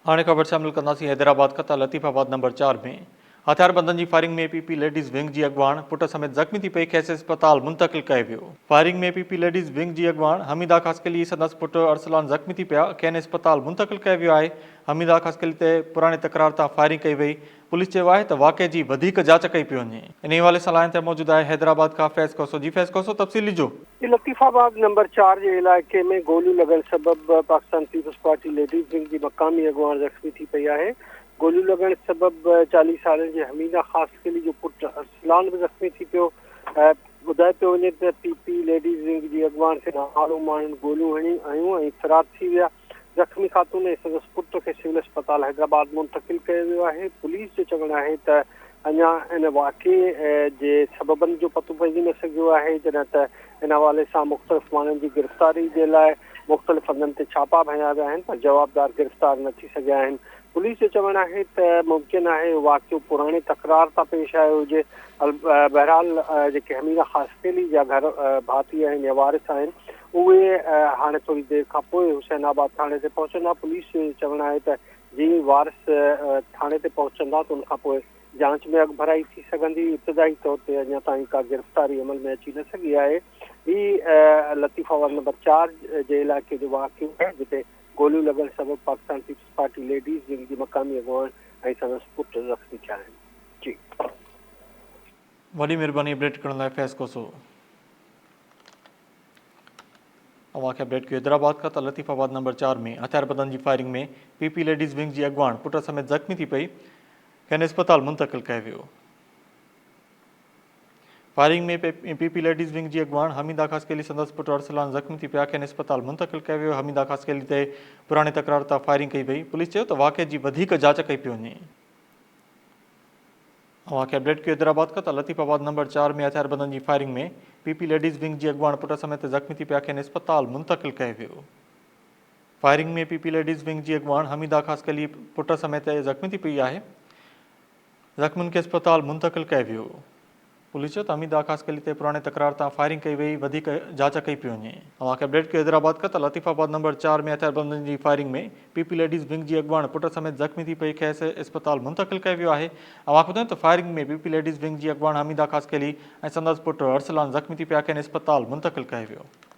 हाणे ख़बर शामिल कंदासीं हैदराबाद खां लतीफ़ाबाद नंबर 4 में हथियारबंदनि जी फायरिंग में पीपी लेडीज़ विंग जी अॻुवाण पुट समेत ज़ख़्मी थी पई खेसि अस्पताल मुंतक़िल कयो वियो। फायरिंग में पीपी लेडीज़ विंग जी अॻुवाण हमीदा ख़ासकली संदसि पुट अरसलान ज़ख़्मी थी पिया, खेनि अस्पताल मुंतक़िल कयो वियो आहे। हमीदा ख़ासकली ते पुराणे तकरार तां फायरिंग कई वई। पुलिस चयो आहे त वाक़े जी वधीक जांच कई पई वञे। इन हवाले सां लाइन ते मौजूदु आहे हैदराबाद खां फैज़ कोसो। जी फैज़ कोसो, तफ़सील ॾिजो। लतीफ़ाबाद नंबर 4 जे इलाइक़े में गोलियूं लॻण सबबि Pakistan peoples party ladies wing जी मक़ामी अॻुवाण ज़ख़्मी थी पई आहे। गोलियूं लॻण सबबि 40 सालनि जे हमीदा ख़ासकली जो पुटु अरसलान बि ज़ख़्मी थी पियो। ॿुधाए पियो वञे त पीपी लेडीज़ विंग जी अॻुवाण खे नालो माण्हुनि गोलियूं हयूं ऐं फ़रार थी विया। ज़ख़्मी ख़ातून ऐं संदसि पुट खे सिविल अस्पताल हैदराबाद मुंतक़िल कयो वियो आहे। पुलिस जो चवणु आहे त अञा इन वाक़े जे सबबनि जो पतो पइजी न सघियो आहे, जॾहिं त इन हवाले सां मुख़्तलिफ़ माण्हुनि जी गिरफ़्तारी जे लाइ मुख़्तलिफ़ हंधनि ते छापा भरिया विया आहिनि, पर जवाबदार गिरफ़्तार न थी सघिया आहिनि। पुलिस जो चवणु आहे त मुमकिन आहे वाक़ियो पुराणे तकरार तां पेश आयो हुजे। बहरहाल जेके हमीदा ख़ासकली जा घर भाती आहिनि या वारिस आहिनि, उहे हाणे थोरी देरि खां पोइ हुसैनाबाद थाणे ते पहुचंदा। पुलिस जो चवणु आहे त जीअं वारिस थाणे ते पहुचंदा त उनखां पोइ जांच में अॻभराई थी सघंदी। इब्तिदाई तौर ते अञा ताईं का गिरफ़्तारी अमल में अची न सघी आहे। ही लतीफ़ाबाद नंबर 4 जे इलाइक़े जो वाक़ियो आहे, जिते गोलियूं लॻण सबबि Pakistan peoples party ladies wing जी मक़ामी अॻुवाण ऐं संदसि पुट ज़ख़्मी थिया आहिनि। जी, वॾी महिरबानी अपडेट करण लाइ फैज़ कोसो। अवांखे अपडेट कयो हैदराबाद खां त लतीफ़ाबाद नंबर 4 में हथियारबंदनि जी फायरिंग में पीपी लेडीज़ विंग जी अॻुवाण पुट समेत ज़ख़्मी थी पई, खेनि अस्पताल मुंतक़िल कयो वियो। फायरिंग में पीपी लेडीज़ विंग जी अॻुवाण हमीदा ख़ासकली संदसि पुट अरसलान ज़ख़्मी थी पिया, खेनि अस्पताल मुंतक़िल कयो वियो। हमीदा ख़ासकली ते पुराणे तकरार तां फायरिंग कई वई। पुलिस चयो त वाक़े जी वधीक जांच कई पई वञे। अवांखे अपडेट कयो हैदराबाद खां त लतीफ़ाबाद नंबर 4 में हथियारबंदनि जी फायरिंग में पीपी लेडीज़ विंग जी अॻुवाण पुट समेत ज़ख़्मी थी पिया, खेनि अस्पताल मुंतक़िल कयो वियो। फायरिंग में पीपी लेडीज़ विंग जी अॻुवाण हमीदा ख़ासकली पुट समेत ज़ख़्मी थी पई आहे। ज़ख़्मियुनि खे अस्पताल मुंतक़िल कयो वियो। पुलिस चयो त हमीदा ख़ासकली ते पुराणे तकरार तां फायरिंग कई वई, वधीक जांच कई पई वञे। अवांखे अपडेट कयो हैदराबाद खां त लतीफ़ाबाद नंबर 4 में हथियारबंदनि जी फायरिंग में पीपी लेडीज़ विंग जी अॻुवाण पुट समेत ज़ख़्मी थी पई, खेसि अस्पताल मुंतक़िल कयो वियो आहे। अवांखे ॿुधायूं त फायरिंग में पीपी लेडीज़ विंग जी अॻुवाण हमीदा ख़ासकली ऐं संदसि पुट अरसलान ज़ख़्मी थी पिया, खेनि अस्पताल मुंतक़िल कयो वियो।